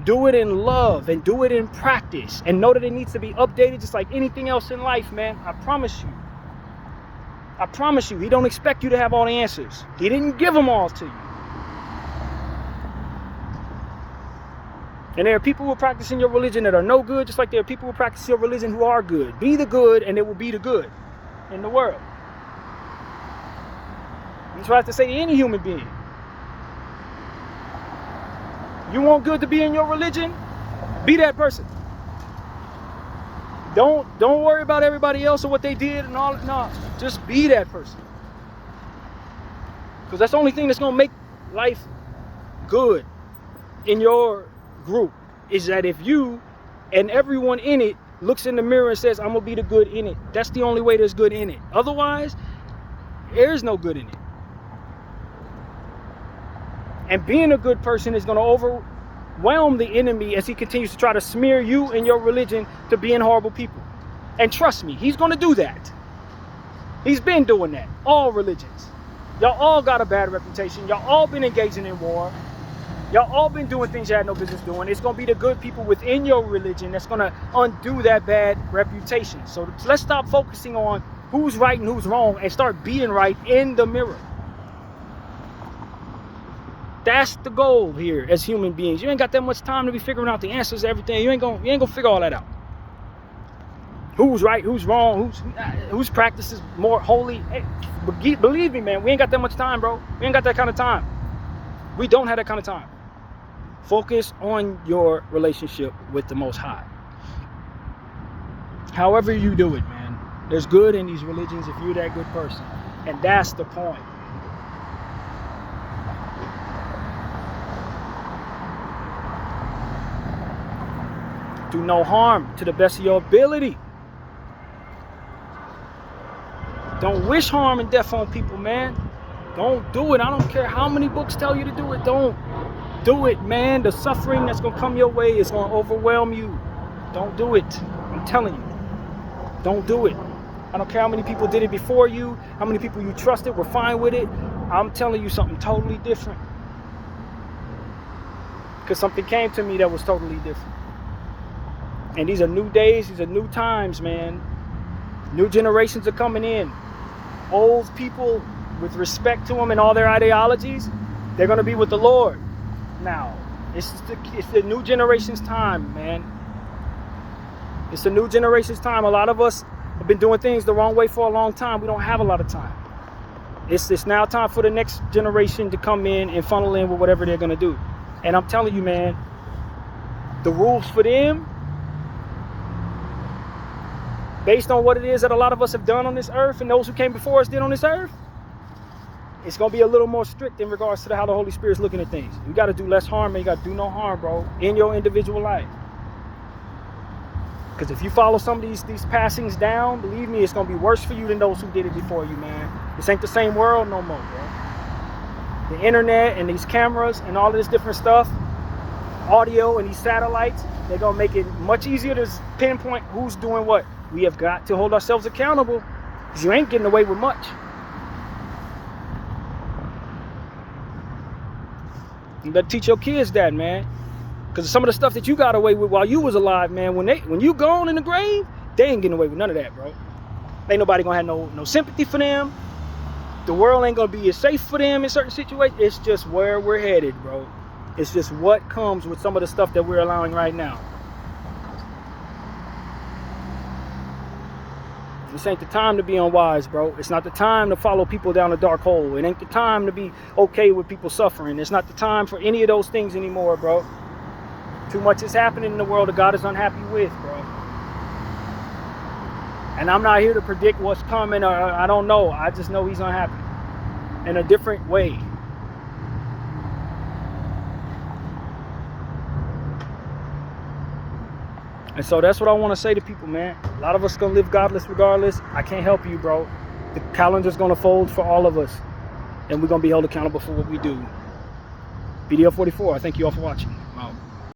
Do it in love and do it in practice, and know that it needs to be updated just like anything else in life, man. I promise you. I promise you, he don't expect you to have all the answers. He didn't give them all to you. And there are people who are practicing your religion that are no good, just like there are people who practice your religion who are good. Be the good, and it will be the good in the world. That's what I have to say to any human being. You want good to be in your religion? Be that person. Don't worry about everybody else or what they did and all. No, just be that person. Because that's the only thing that's going to make life good in your group, is that if you and everyone in it looks in the mirror and says, I'm going to be the good in it. That's the only way there's good in it. Otherwise, there's no good in it. And being a good person is going to overwhelm the enemy as he continues to try to smear you and your religion to being horrible people. And trust me, he's going to do that. He's been doing that. All religions. Y'all all got a bad reputation. Y'all all been engaging in war. Y'all all been doing things you had no business doing. It's going to be the good people within your religion that's going to undo that bad reputation. So let's stop focusing on who's right and who's wrong and start being right in the mirror. That's the goal here as human beings. You ain't got that much time to be figuring out the answers to everything. You ain't gonna figure all that out. Who's right, who's wrong, whose practice is more holy. Hey, believe me, man, we ain't got that much time, bro. We ain't got that kind of time. We don't have that kind of time. Focus on your relationship with the Most High. However you do it, man. There's good in these religions if you're that good person. And that's the point. Do no harm to the best of your ability. Don't wish harm and death on people, man. Don't do it. I don't care how many books tell you to do it. Don't do it, man. The suffering that's going to come your way is going to overwhelm you. Don't do it. I'm telling you. Don't do it. I don't care how many people did it before you, how many people you trusted were fine with it. I'm telling you something totally different. Because something came to me that was totally different. And these are new days, these are new times, man. New generations are coming in. Old people, with respect to them and all their ideologies, they're going to be with the Lord. now. It's the new generation's time, man. It's the new generation's time. A lot of us have been doing things the wrong way for a long time. We don't have a lot of time. It's now time for the next generation to come in and funnel in with whatever they're going to do. And I'm telling you, man, the rules for them, based on what it is that a lot of us have done on this earth and those who came before us did on this earth, it's going to be a little more strict in regards to how the Holy Spirit's looking at things. You got to do less harm, and you got to do no harm, bro, in your individual life. Because if you follow some of these passings down, believe me, it's going to be worse for you than those who did it before you, man. This ain't the same world no more, bro. The internet and these cameras and all of this different stuff, audio and these satellites, they're going to make it much easier to pinpoint who's doing what. We have got to hold ourselves accountable, because you ain't getting away with much. You better teach your kids that, man. Because some of the stuff that you got away with while you was alive, man, when you gone in the grave, they ain't getting away with none of that, bro. Ain't nobody gonna have no sympathy for them. The world ain't gonna be as safe for them in certain situations. It's just where we're headed, bro. It's just what comes with some of the stuff that we're allowing right now. This ain't the time to be unwise, bro. It's not the time to follow people down a dark hole. It ain't the time to be okay with people suffering. It's not the time for any of those things anymore, bro. Too much is happening in the world that God is unhappy with, bro. And I'm not here to predict what's coming, or I don't know. I just know he's unhappy in a different way. And so that's what I want to say to people, man. A lot of us gonna live godless regardless. I can't help you, bro. The calendar's gonna fold for all of us, and we're gonna be held accountable for what we do. Bdf 44, I thank you all for watching.